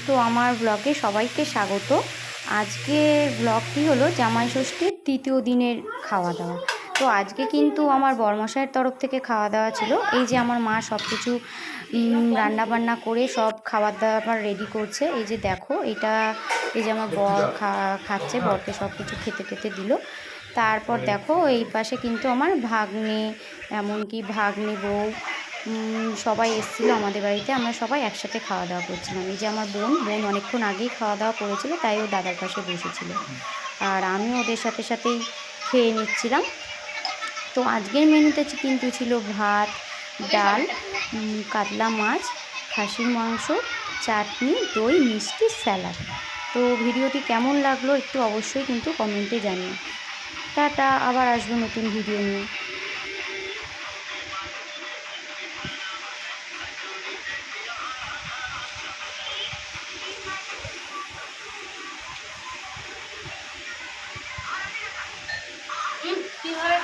তো আমার ব্লগে সবাইকে স্বাগত। আজকে ব্লগটি হলো জামাই ষষ্ঠীর তৃতীয় দিনের খাওয়া দাওয়া। তো আজকে কিন্তু আমার বরমশাইয়ের তরফ থেকে খাওয়া দাওয়া ছিল। এই যে আমার মা সব কিছু রান্নাবান্না করে সব খাবার দাবার রেডি করছে। এই যে দেখো এটা, এই যে আমার বর খাচ্ছে, বরকে সব কিছু খেতে খেতে দিল। তারপর দেখো এই পাশে কিন্তু আমার ভাগ্নে, এমনকি ভাগ্নে বউ সবাই এসেছিলো আমাদের বাড়িতে। আমরা সবাই একসাথে খাওয়া দাওয়া করছিলাম। এই যে আমার বোন অনেকক্ষণ আগেই খাওয়া দাওয়া করেছিল, তাই ও দাদার পাশে বসেছিল, আর আমিও ওদের সাথে সাথেই খেয়ে নিচ্ছিলাম। তো আজকের মেনুতে কিন্তু ছিল ভাত, ডাল, কাতলা মাছ, খাসির মাংস, চাটনি, দই, মিষ্টি, স্যালাড। তো ভিডিওটি কেমন লাগলো একটু অবশ্যই কিন্তু কমেন্টে জানিও। টাটা, আবার আসবো নতুন ভিডিও নিয়ে। কিভাবে